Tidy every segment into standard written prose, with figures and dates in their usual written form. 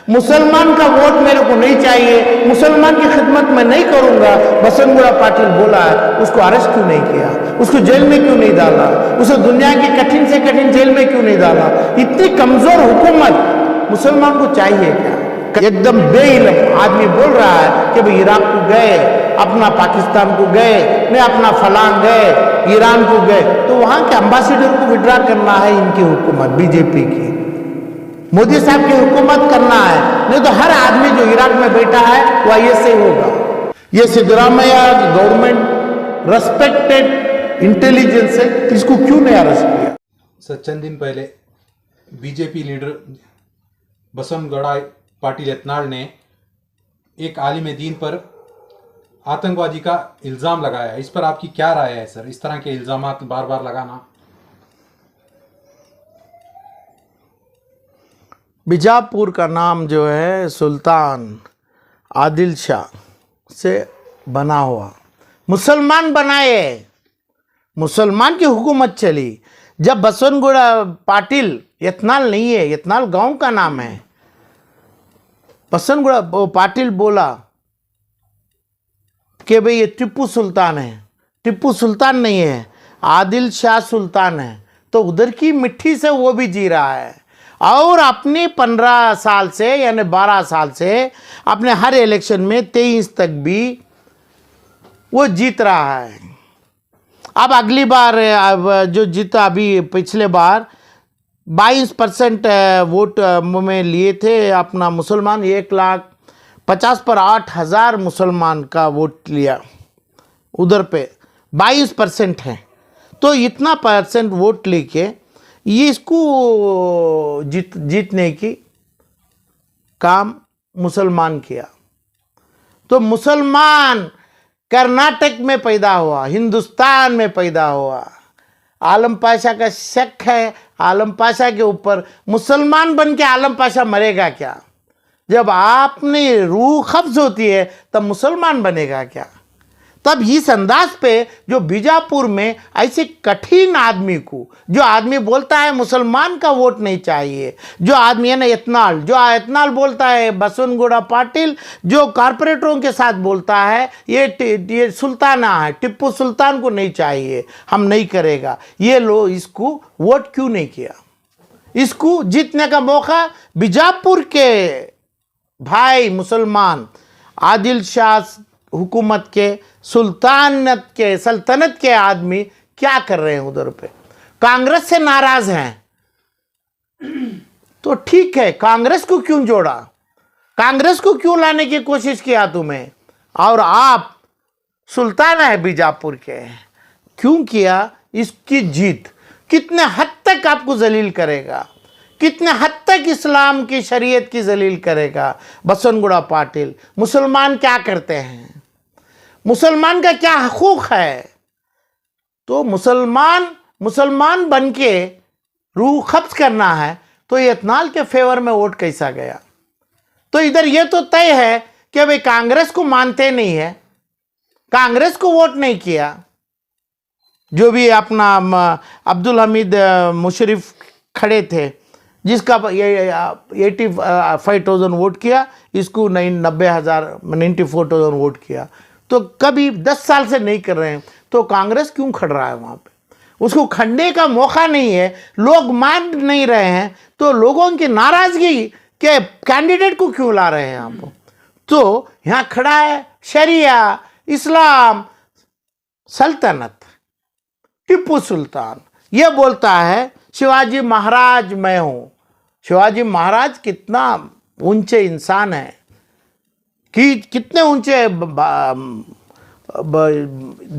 मुसलमान का वोट मेरे को नहीं चाहिए, मुसलमान की खिदमत में नहीं करूंगा। बसनगुड़ा पाटिल बोला है, उसको अरेस्ट क्यों नहीं किया, उसको जेल में क्यों नहीं डाला, उसे दुनिया की कठिन से कठिन जेल में क्यों नहीं डाला? इतनी कमजोर हुकूमत मुसलमान को चाहिए क्या? एकदम बेइल्म आदमी बोल रहा है कि भाई इराक को गए, अपना पाकिस्तान को गए, नहीं अपना फलां गए, ईरान को गए, तो वहां के एम्बेसडर को विड्रॉ करना है इनकी हुकूमत बीजेपी की, मोदी साहब की हुकूमत करना है, नहीं तो हर आदमी जो इराक में बैठा है वह ऐसे होगा। ये सिद्धरामैया गवर्नमेंट रेस्पेक्टेड इंटेलिजेंस है, इसको क्यों नहीं अरेस्ट किया? सर, चंद दिन पहले बीजेपी लीडर बसवनगौड़ा पाटिल यत्नाल ने एक आलिम दीन पर आतंकवादी का इल्ज़ाम लगाया। इस पर आपकी क्या राय है सर, इस तरह के इल्ज़ामात बार बार लगाना? बीजापुर का नाम जो है सुल्तान आदिल शाह से बना हुआ, मुसलमान बनाए, मुसलमान की हुकूमत चली। जब बसवनगुड़ा पाटिल यत्नाल नहीं है, यत्नाल गांव का नाम है, बसवनगुड़ा पाटिल बोला कि भाई ये टिप्पू सुल्तान है, टिप्पू सुल्तान नहीं है, आदिल शाह सुल्तान है, तो उधर की मिट्टी से वो भी जी रहा है और अपने 15 साल से यानी 12 साल से अपने हर इलेक्शन में 23 तक भी वो जीत रहा है। अब अगली बार जो जीता, अभी पिछले बार 22% वोट में लिए थे अपना मुसलमान, 1,50,000 पर 8,000 मुसलमान का वोट लिया, उधर पे 22% है, तो इतना % वोट लेके ये इसको जीतने की काम मुसलमान किया। तो मुसलमान कर्नाटक में पैदा हुआ, हिंदुस्तान में पैदा हुआ, आलम पाशा का शक है आलम पाशा के ऊपर, मुसलमान बन के आलम पाशा मरेगा क्या? जब आपने रूह कब्ज होती है तब मुसलमान बनेगा क्या? तब इस अंदाज पे जो बीजापुर में ऐसे कठिन आदमी को, जो आदमी बोलता है मुसलमान का वोट नहीं चाहिए, जो आदमी है ना यत्नाल, जो यत्नाल बोलता है, बसवनगुड़ा पाटिल जो कॉरपोरेटरों के साथ बोलता है ये सुल्ताना है, टिप्पू सुल्तान को नहीं चाहिए, हम नहीं करेगा, ये लोग इसको वोट क्यों नहीं किया? इसको जीतने का मौका बीजापुर के भाई मुसलमान आदिल शाह हुकूमत के सल्तनत के आदमी क्या कर रहे हैं उधर पे? कांग्रेस से नाराज हैं, तो ठीक है, कांग्रेस को क्यों जोड़ा, कांग्रेस को क्यों लाने की कोशिश किया तुम्हें? और आप सुल्तान है बीजापुर के, क्यों किया? इसकी जीत कितने हद तक आपको जलील करेगा, कितने हद तक इस्लाम की शरीयत की जलील करेगा बसवनगुड़ा पाटिल? मुसलमान क्या करते हैं, मुसलमान का क्या हकूक है? तो मुसलमान बन के रूह कब्ज करना है, तो यत्नाल के फेवर में वोट कैसा गया? तो इधर ये तो तय है कि भाई कांग्रेस को मानते नहीं है, कांग्रेस को वोट नहीं किया। जो भी अपना अब्दुल हमीद मुशर्रफ खड़े थे, जिसका 85,000 वोट किया, इसको 94,000 वोट किया, तो कभी 10 साल से नहीं कर रहे हैं, तो कांग्रेस क्यों खड़ रहा है वहाँ पे? उसको खड़ने का मौका नहीं है, लोग मान नहीं रहे हैं, तो लोगों की नाराजगी के कैंडिडेट को क्यों ला रहे हैं आप? तो यहाँ खड़ा है शरिया, इस्लाम, सल्तनत, टिप्पू सुल्तान, ये बोलता है शिवाजी महाराज मैं हूँ। शिवाजी महाराज कितना ऊंचे इंसान है, कि कितने ऊंचे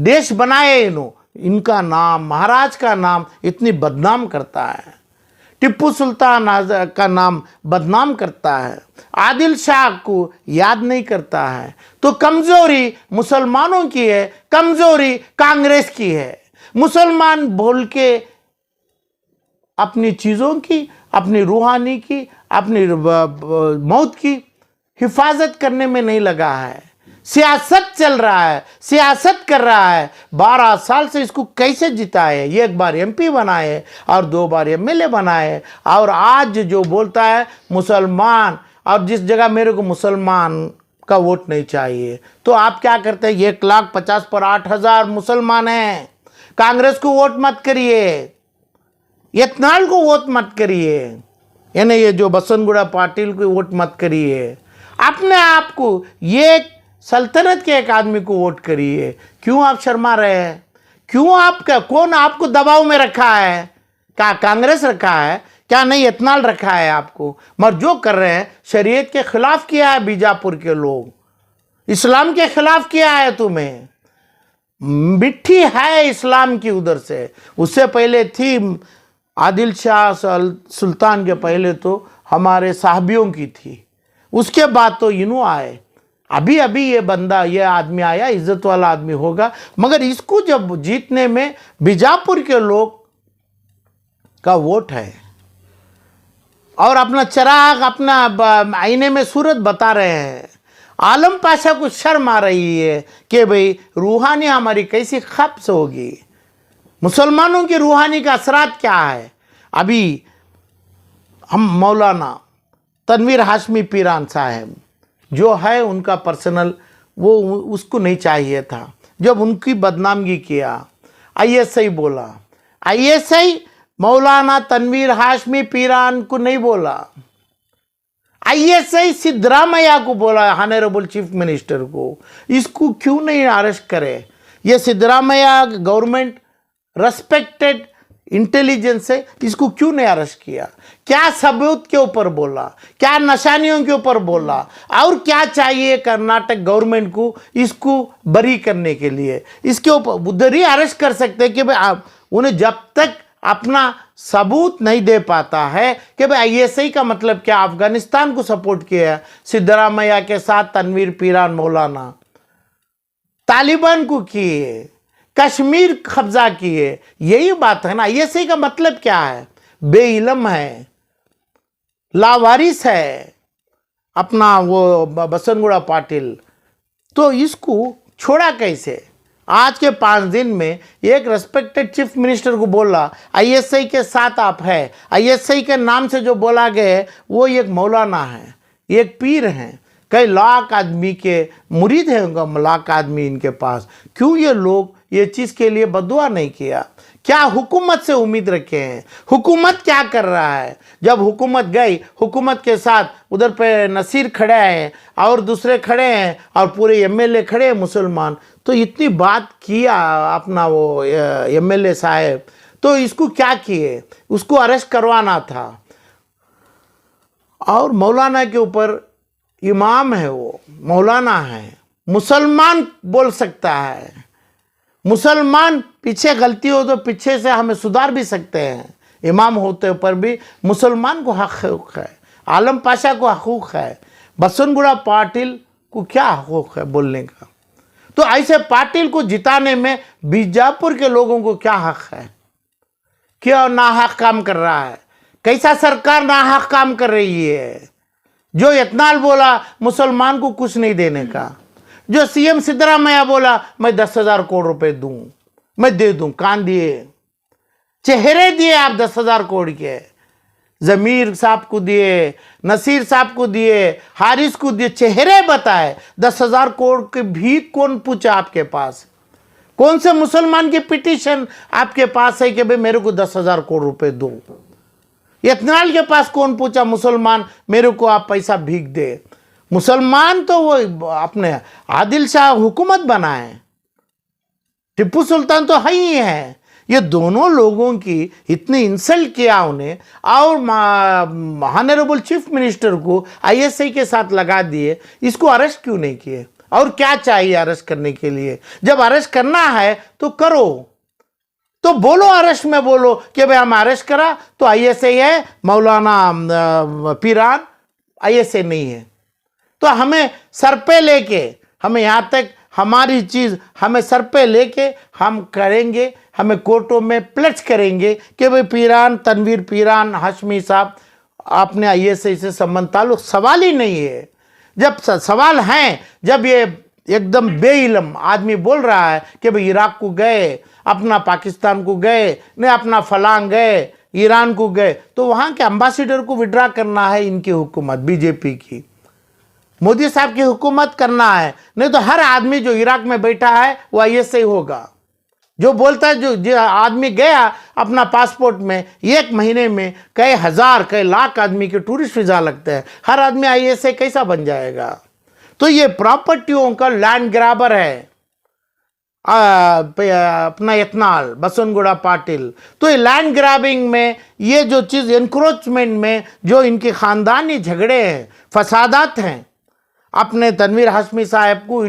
देश बनाए इनका नाम, महाराज का नाम इतनी बदनाम करता है, टिप्पू सुल्तान का नाम बदनाम करता है, आदिल शाह को याद नहीं करता है। तो कमजोरी मुसलमानों की है, कमजोरी कांग्रेस की है। मुसलमान बोल के अपनी चीज़ों की, अपनी रूहानी की, अपनी मौत की हिफाजत करने में नहीं लगा है, सियासत चल रहा है, सियासत कर रहा है। 12 साल से इसको कैसे जिताए? एक बार एमपी बनाए और 2 बार एमएलए बनाए, और आज जो बोलता है मुसलमान और जिस जगह मेरे को मुसलमान का वोट नहीं चाहिए, तो आप क्या करते हैं? 1,50,000 पर 8,000 मुसलमान हैं। कांग्रेस को वोट मत करिए, यत्नाल को वोट मत करिए, यानी ये जो बसनगुड़ा पाटिल को वोट मत करिए। अपने आप को, ये सल्तनत के एक आदमी को वोट करिए। क्यों आप शर्मा रहे हैं? क्यों आपका, कौन आपको दबाव में रखा है? क्या कांग्रेस रखा है? क्या नहीं यत्नाल रखा है आपको? मगर जो कर रहे हैं शरीयत के खिलाफ किया है, बीजापुर के लोग इस्लाम के खिलाफ किया है। तुम्हें मिट्टी है इस्लाम की उधर से, उससे पहले थी आदिल शाह सुल्तान के पहले तो हमारे साहबियों की थी, उसके बाद तो इन्हों आए। अभी अभी ये बंदा, ये आदमी आया, इज्जत वाला आदमी होगा, मगर इसको जब जीतने में बीजापुर के लोग का वोट है और अपना चिराग, अपना आईने में सूरत बता रहे हैं। आलम पाशा को शर्म आ रही है कि भाई रूहानी हमारी कैसी खप्स होगी, मुसलमानों की रूहानी का असरात क्या है। अभी हम मौलाना तनवीर हाशमी पीरान साहब जो है, उनका पर्सनल वो उसको नहीं चाहिए था। जब उनकी बदनामी किया, ISI बोला, ISI मौलाना तनवीर हाशमी पीरान को नहीं बोला, ISI सिद्धरामैया को बोला, ऑनरेबल चीफ मिनिस्टर को। इसको क्यों नहीं अरेस्ट करे? ये सिद्धरामैया गवर्नमेंट रेस्पेक्टेड इंटेलिजेंस है, इसको क्यों नहीं अरेस्ट किया? क्या सबूत के ऊपर बोला? क्या निशानियों के ऊपर बोला? और क्या चाहिए कर्नाटक गवर्नमेंट को इसको बरी करने के लिए? इसके ऊपर उधर ही अरेस्ट कर सकते हैं कि भाई उन्हें जब तक अपना सबूत नहीं दे पाता है कि भाई ISI का मतलब क्या, अफगानिस्तान को सपोर्ट किया सिद्धरामैया के साथ तनवीर पीरान मौलाना, तालिबान को किए, कश्मीर कब्जा किए, यही बात है ना। ISI का मतलब क्या है? बेइलम है, लावारिस है अपना वो बसनगुड़ा पाटिल। तो इसको छोड़ा कैसे? आज के 5 दिन में एक रेस्पेक्टेड चीफ मिनिस्टर को बोला ISI के साथ आप है। ISI के नाम से जो बोला गया वो एक मौलाना है, एक पीर हैं, कई लाख आदमी के मुरीद हैं, उनका लाख आदमी इनके पास। क्यों ये लोग ये चीज़ के लिए बदुआ नहीं किया? क्या हुकूमत से उम्मीद रखे हैं? हुकूमत क्या कर रहा है? जब हुकूमत गई, हुकूमत के साथ उधर पे नसीर खड़े हैं और दूसरे खड़े हैं और पूरे MLA खड़े हैं मुसलमान, तो इतनी बात किया अपना वो MLA साहब, तो इसको क्या किए? उसको अरेस्ट करवाना था। और मौलाना के ऊपर इमाम है, वो मौलाना है, मुसलमान बोल सकता है। मुसलमान पीछे गलती हो तो पीछे से हमें सुधार भी सकते हैं। इमाम होते पर भी मुसलमान को हक़ है, आलम पाशा को हक़ूक़ है, बसनगुड़ा पाटिल को क्या हक़ूक़ है बोलने का? तो ऐसे पाटिल को जिताने में बीजापुर के लोगों को क्या हक़ है? क्या नाहक काम कर रहा है? कैसा सरकार नाहक काम कर रही है? जो यत्नाल बोला मुसलमान को कुछ नहीं देने का, जो CM सिद्धरामैया बोला मैं 10,000 करोड़ रुपए दूं, मैं दे दूं, कान दिए, चेहरे दिए आप 10,000 करोड़ के, जमीर साहब को दिए, नसीर साहब को दिए, हारिस को दिए, चेहरे बताए। 10,000 करोड़ के भी कौन पूछा आपके पास? कौन से मुसलमान की पिटीशन आपके पास है कि भाई मेरे को 10,000 करोड़ रुपए दो? यत्नाल के पास कौन पूछा मुसलमान मेरे को आप पैसा भीख दे? मुसलमान तो वो अपने आदिल शाह हुकूमत बनाए, टिप्पू सुल्तान तो है ही है। ये दोनों लोगों की इतनी इंसल्ट किया उन्हें, और ऑनरेबल चीफ मिनिस्टर को ISI के साथ लगा दिए। इसको अरेस्ट क्यों नहीं किए? और क्या चाहिए अरेस्ट करने के लिए? जब अरेस्ट करना है तो करो, तो बोलो, अरेस्ट में बोलो कि भाई हम अरेस्ट करा तो ISI है, मौलाना पीरान ISI नहीं है। तो हमें सर पे लेके, हमें यहाँ तक हमारी चीज़ हमें सर पे लेके हम करेंगे, हमें कोर्टों में प्लेज करेंगे कि भाई पीरान, तनवीर पीरान हाशमी साहब आपने ISI से संबंध, ताल्लुक सवाल ही नहीं है। जब सवाल हैं, जब ये एकदम बेइलम आदमी बोल रहा है कि भाई इराक को गए, अपना पाकिस्तान को गए, नहीं अपना फलांग गए, ईरान को गए तो वहाँ के एम्बेसडर को विड्रा करना है इनकी हुकूमत, बीजेपी की, मोदी साहब की हुकूमत करना है। नहीं तो हर आदमी जो इराक में बैठा है वो ऐसे ही होगा। जो बोलता है जो आदमी गया अपना पासपोर्ट में 1 महीने में कई हजार कई लाख आदमी के टूरिस्ट वीजा लगते हैं, हर आदमी ऐसे कैसा बन जाएगा? तो ये प्रॉपर्टियों का लैंड ग्रैबर है अपना यत्नाल बसवनगुड़ा पाटिल। तो ये लैंड ग्रैबिंग में ये जो चीज़ एनक्रोचमेंट में जो इनके ख़ानदानी झगड़े हैं, फसादात हैं, अपने तनवीर हाशमी साहब को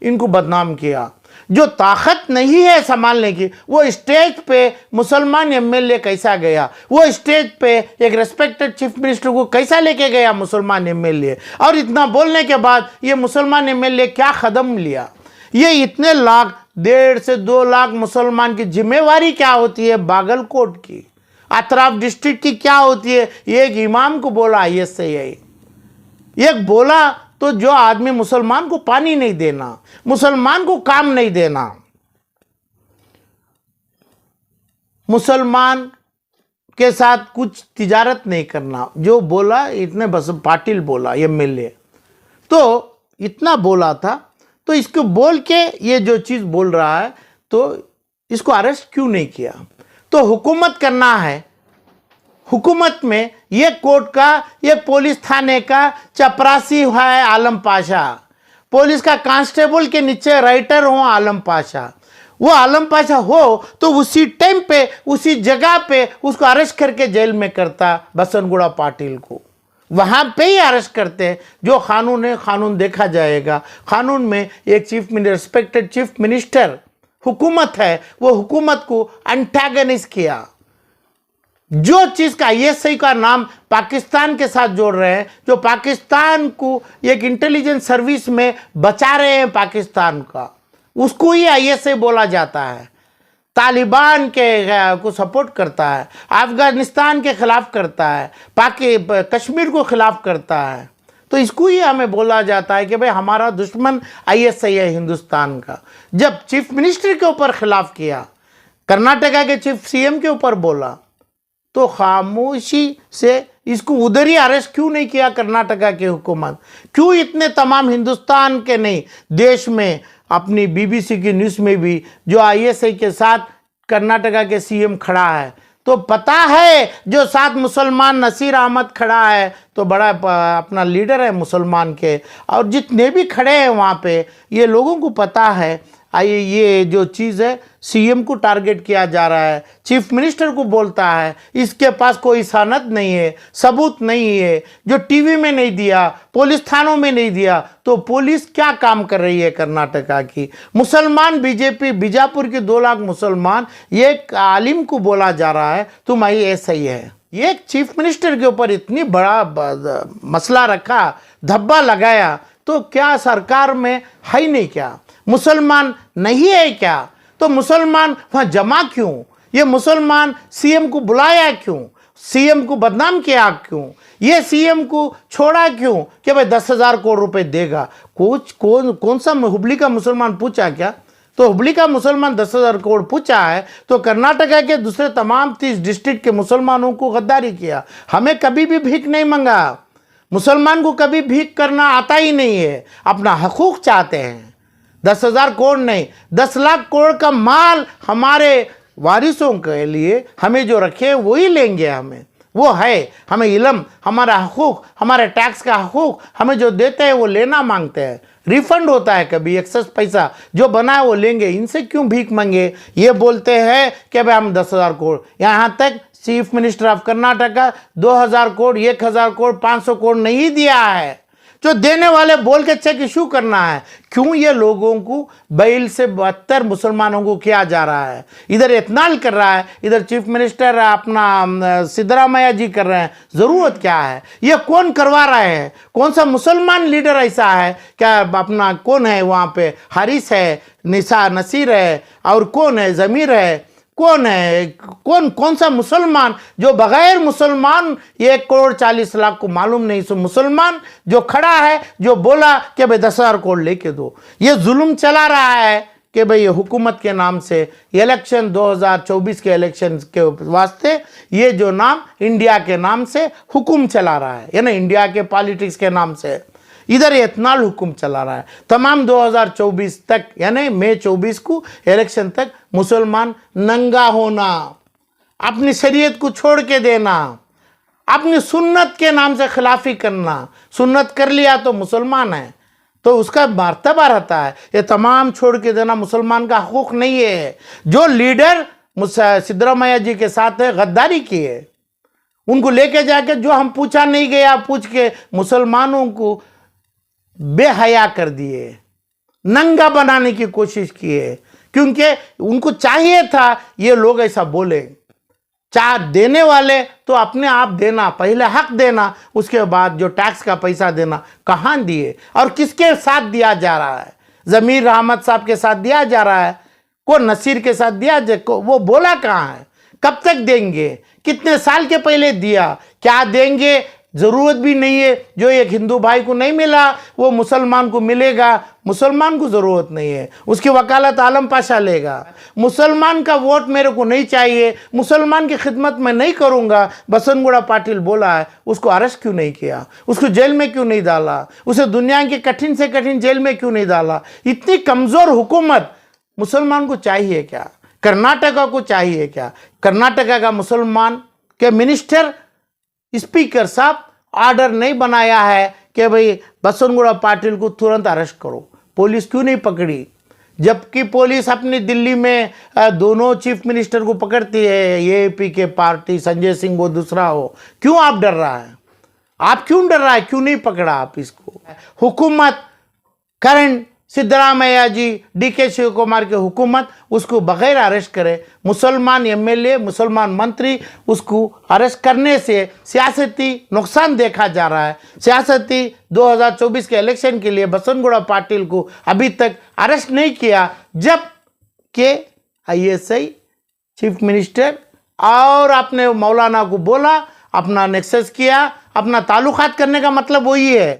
इनको बदनाम किया। जो ताकत नहीं है संभालने की, वो स्टेज पे मुसलमान एमएलए कैसा गया, वो स्टेज पे एक रेस्पेक्टेड चीफ मिनिस्टर को कैसा लेके गया मुसलमान एमएलए, और इतना बोलने के बाद ये मुसलमान एमएलए क्या कदम लिया? ये इतने लाख 1.5 से 2 लाख मुसलमान की जिम्मेवारी क्या होती है? बागलकोट की अतराफ डिस्ट्रिक्ट की क्या होती है? एक इमाम को बोला ISI, एक बोला तो जो आदमी मुसलमान को पानी नहीं देना, मुसलमान को काम नहीं देना, मुसलमान के साथ कुछ तिजारत नहीं करना, जो बोला इतने बस पाटिल बोला MLA, तो इतना बोला था। तो इसको बोल के ये जो चीज़ बोल रहा है तो इसको अरेस्ट क्यों नहीं किया? तो हुकूमत करना है, हुकूमत में ये कोर्ट का, ये पुलिस थाने का चपरासी है आलम पाशा, पुलिस का कांस्टेबल के नीचे राइटर हो आलम पाशा। वो आलम पाशा हो तो उसी टाइम पे उसी जगह पे उसको अरेस्ट करके जेल में करता बसवनगुड़ा पाटिल को, वहाँ पे ही अरेस्ट करते हैं। जो कानून है कानून देखा जाएगा। कानून में एक chief minister, respected chief minister हुकूमत है, वो हुकूमत को एंटागनिस्ट किया। जो चीज़ का ISI का नाम पाकिस्तान के साथ जोड़ रहे हैं, जो पाकिस्तान को एक इंटेलिजेंस सर्विस में बचा रहे हैं पाकिस्तान का, उसको ही ISI बोला जाता है। तालिबान के को सपोर्ट करता है, अफगानिस्तान के खिलाफ करता है, कश्मीर को खिलाफ करता है, तो इसको ही हमें बोला जाता है कि भाई हमारा दुश्मन ISI है हिंदुस्तान का। जब चीफ मिनिस्टर के ऊपर खिलाफ किया, कर्नाटका के चीफ CM के ऊपर बोला, तो खामोशी से इसको उधर ही अरेस्ट क्यों नहीं किया कर्नाटका की हुकूमत? क्यों इतने तमाम हिंदुस्तान के नहीं देश में अपनी BBC की न्यूज़ में भी जो ISI के साथ कर्नाटका के CM खड़ा है, तो पता है जो साथ मुसलमान नसीर अहमद खड़ा है तो बड़ा अपना लीडर है मुसलमान के, और जितने भी खड़े हैं वहाँ पे ये लोगों को पता है ये जो चीज़ है CM को टारगेट किया जा रहा है, चीफ मिनिस्टर को बोलता है, इसके पास कोई सनद नहीं है, सबूत नहीं है, जो टीवी में नहीं दिया, पुलिस थानों में नहीं दिया, तो पुलिस क्या काम कर रही है कर्नाटका की? मुसलमान बीजेपी बीजापुर के 2 लाख मुसलमान, एक आलिम को बोला जा रहा है तुम ISI है। एक चीफ मिनिस्टर के ऊपर इतनी बड़ा मसला रखा, धब्बा लगाया, तो क्या सरकार में है ही नहीं क्या? मुसलमान नहीं है क्या? तो मुसलमान वहाँ जमा क्यों? ये मुसलमान CM को बुलाया क्यों? CM को बदनाम किया क्यों? ये CM को छोड़ा क्यों कि भाई 10,000 करोड़ रुपए देगा? कौन सा हुबली का मुसलमान पूछा क्या? तो हुबली का मुसलमान 10,000 करोड़ पूछा है, तो कर्नाटका के दूसरे तमाम 30 डिस्ट्रिक्ट के मुसलमानों को गद्दारी किया। हमें कभी भी भीख नहीं मांगा, मुसलमान को कभी भीख करना आता ही नहीं है, अपना हकूक चाहते हैं। 10,000 करोड़ नहीं, 10 लाख करोड़ का माल हमारे वारिसों के लिए हमें जो रखे वही लेंगे। हमें वो है, हमें इल्म, हमारा हकूक, हमारे टैक्स का हकूक हमें जो देते हैं वो लेना मांगते हैं। रिफंड होता है कभी, एक्सेस पैसा जो बना है वो लेंगे। इनसे क्यों भीख मांगे? ये बोलते हैं कि भाई हम 10,000 करोड़, यहाँ तक chief minister of Karnataka 2,000 crore, 1,000 crore, 500 crore नहीं दिया है। जो देने वाले बोल के चेक इशू करना है। क्यों ये लोगों को बैल से 72 मुसलमानों को किया जा रहा है? इधर इत्नाल कर रहा है, इधर चीफ मिनिस्टर अपना सिद्धरामैया जी कर रहे हैं। ज़रूरत क्या है? ये कौन करवा रहे हैं? कौन सा मुसलमान लीडर ऐसा है? क्या अपना कौन है वहाँ पे? हारिस है, निसा नसीर है, और कौन है? ज़मीर है, कौन है? कौन सा मुसलमान जो बगैर मुसलमान 1,40,00,000 को मालूम नहीं, सो मुसलमान जो खड़ा है, जो बोला कि भाई 10,000 करोड़ लेके दो। ये जुल्म चला रहा है कि भाई ये हुकूमत के नाम से इलेक्शन 2024 के इलेक्शन के वास्ते ये जो नाम इंडिया के नाम से हुकुम चला रहा है ना, इंडिया के पॉलिटिक्स के नाम से इधर इथेनॉल हुकुम चला रहा है। तमाम 2024 तक यानी मई 24 को इलेक्शन तक मुसलमान नंगा होना, अपनी शरीयत को छोड़ के देना, अपनी सुन्नत के नाम से खिलाफी करना। सुन्नत कर लिया तो मुसलमान है, तो उसका मर्तबा रहता है। ये तमाम छोड़ के देना मुसलमान का हकूक नहीं है। जो लीडर सिद्धरामैया जी के साथ है गद्दारी की है, उनको लेके जाके जो हम पूछा नहीं गया पूछ के मुसलमानों को बेहया कर दिए, नंगा बनाने की कोशिश की है, क्योंकि उनको चाहिए था ये लोग ऐसा बोले। चार देने वाले तो अपने आप देना, पहले हक देना, उसके बाद जो टैक्स का पैसा देना। कहाँ दिए और किसके साथ दिया जा रहा है? ज़मीर अहमद साहब के साथ दिया जा रहा है, को नसीर के साथ दिया वो बोला कहाँ है? कब तक देंगे? कितने साल के पहले दिया? क्या देंगे? ज़रूरत भी नहीं है। जो एक हिंदू भाई को नहीं मिला वो मुसलमान को मिलेगा। मुसलमान को ज़रूरत नहीं है, उसकी वकालत आलम पाशा लेगा। मुसलमान का वोट मेरे को नहीं चाहिए, मुसलमान की खिदमत में नहीं करूँगा। बसनगुड़ा पाटिल बोला है, उसको अरेस्ट क्यों नहीं किया? उसको जेल में क्यों नहीं डाला? उसे दुनिया के कठिन से कठिन जेल में क्यों नहीं डाला? इतनी कमज़ोर हुकूमत मुसलमान को चाहिए क्या? कर्नाटका को चाहिए क्या? कर्नाटका का मुसलमान के मिनिस्टर स्पीकर साहब ऑर्डर नहीं बनाया है कि भाई बसनगुड़ा पाटिल को तुरंत अरेस्ट करो। पुलिस क्यों नहीं पकड़ी? जबकि पुलिस अपनी दिल्ली में दोनों चीफ मिनिस्टर को पकड़ती है, एएपी के पार्टी संजय सिंह हो दूसरा हो। क्यों आप डर रहा है? आप क्यों डर रहा है? क्यों नहीं पकड़ा आप इसको? हुकूमत करंट सिद्धरामैया जी, डीके शिव कुमार की हुकूमत उसको बगैर अरेस्ट करे, मुसलमान एमएलए, मुसलमान मंत्री उसको अरेस्ट करने से सियासती नुकसान देखा जा रहा है। सियासती 2024 के इलेक्शन के लिए बसनगुड़ा पाटिल को अभी तक अरेस्ट नहीं किया, जब के आईएसआई चीफ मिनिस्टर और अपने मौलाना को बोला, अपना नेक्सस किया। अपना ताल्लुकात करने का मतलब वही है।